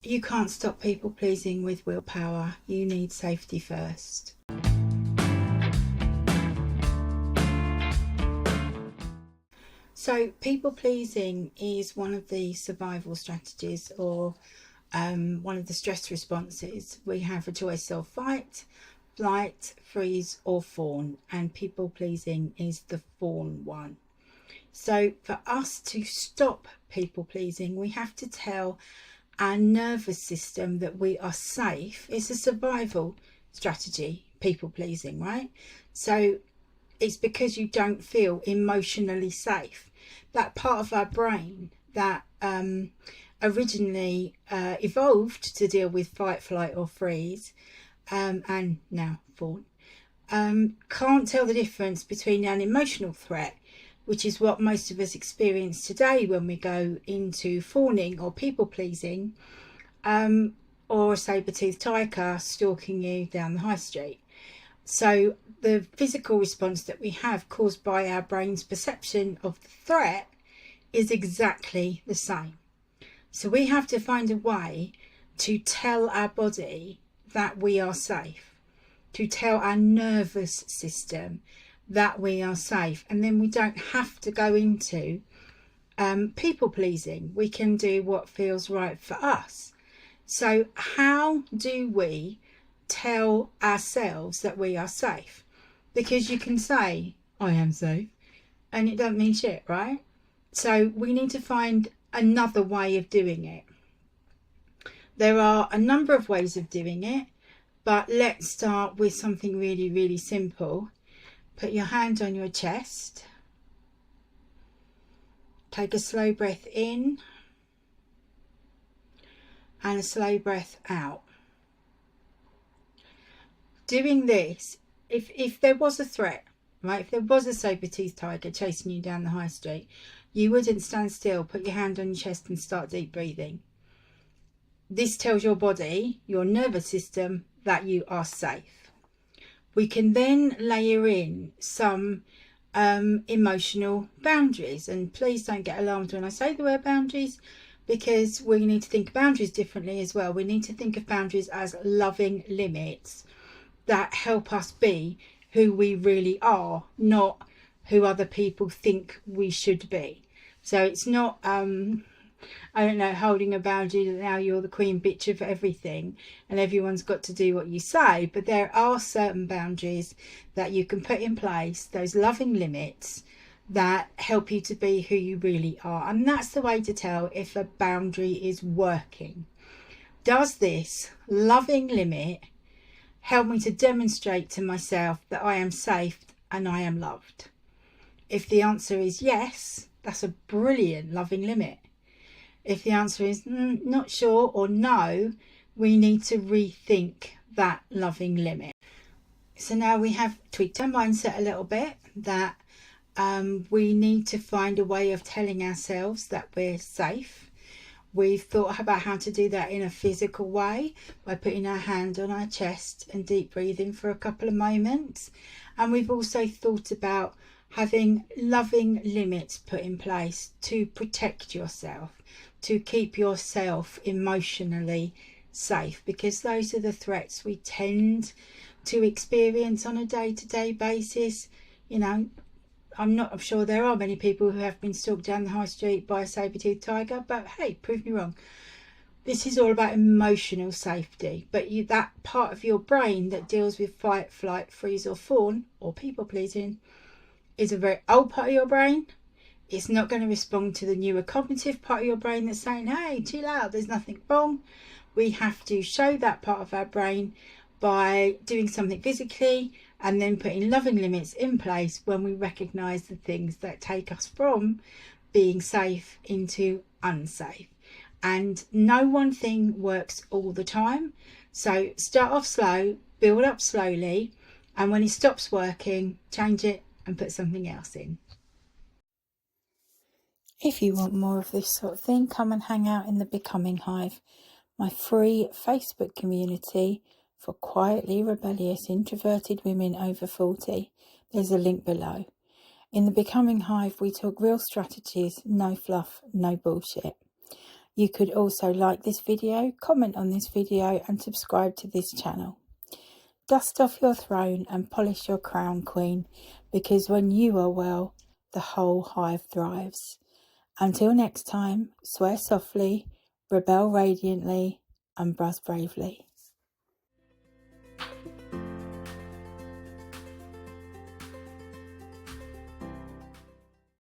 You can't stop people pleasing with willpower. You need safety first. So people pleasing is one of the survival strategies, or one of the stress responses. We have a choice of fight, flight, freeze or fawn, and people pleasing is the fawn one. So for us to stop people pleasing, we have to tell our nervous system that we are safe. It's a survival strategy, people pleasing, right? So it's because you don't feel emotionally safe. That part of our brain that originally evolved to deal with fight, flight or freeze, and now fawn, can't tell the difference between an emotional threat, which is what most of us experience today when we go into fawning or people pleasing, or a saber-toothed tiger stalking you down the high street. So the physical response that we have, caused by our brain's perception of the threat, is exactly the same. So we have to find a way to tell our body that we are safe, to tell our nervous system that we are safe, and then we don't have to go into people pleasing. We can do what feels right for us. So how do we tell ourselves that we are safe? Because you can say I am safe and it don't mean shit, right? So we need to find another way of doing it. There are a number of ways of doing it, but let's start with something really, really simple. Put your hand on your chest. Take a slow breath in and a slow breath out. Doing this, if there was a threat, right, if there was a saber-toothed tiger chasing you down the high street, you wouldn't stand still, put your hand on your chest and start deep breathing. This tells your body, your nervous system, that you are safe. We can then layer in some emotional boundaries, and please don't get alarmed when I say the word boundaries, because we need to think of boundaries differently as well. We need to think of boundaries as loving limits that help us be who we really are, not who other people think we should be. So it's not I don't know, holding a boundary that now you're the queen bitch of everything and everyone's got to do what you say. But there are certain boundaries that you can put in place, those loving limits that help you to be who you really are. And that's the way to tell if a boundary is working. Does this loving limit help me to demonstrate to myself that I am safe and I am loved? If the answer is yes, that's a brilliant loving limit. If the answer is not sure or no, we need to rethink that loving limit. So now we have tweaked our mindset a little bit, that we need to find a way of telling ourselves that we're safe. We've thought about how to do that in a physical way by putting our hand on our chest and deep breathing for a couple of moments. And we've also thought about having loving limits put in place to protect yourself, to keep yourself emotionally safe, because those are the threats we tend to experience on a day-to-day basis. You know, I'm sure there are many people who have been stalked down the high street by a saber-toothed tiger, but hey, prove me wrong. This is all about emotional safety. But that part of your brain that deals with fight, flight, freeze or fawn or people pleasing is a very old part of your brain. It's not going to respond to the newer cognitive part of your brain that's saying, hey, chill out, there's nothing wrong. We have to show that part of our brain by doing something physically and then putting loving limits in place when we recognise the things that take us from being safe into unsafe. And no one thing works all the time. So start off slow, build up slowly, and when it stops working, change it and put something else in. If you want more of this sort of thing, come and hang out in the Becoming Hive, my free Facebook community for quietly rebellious introverted women over 40. There's a link below. In the Becoming Hive, we talk real strategies, no fluff, no bullshit. You could also like this video, comment on this video and subscribe to this channel. Dust off your throne and polish your crown, Queen, because when you are well, the whole hive thrives. Until next time, swear softly, rebel radiantly, and buzz bravely.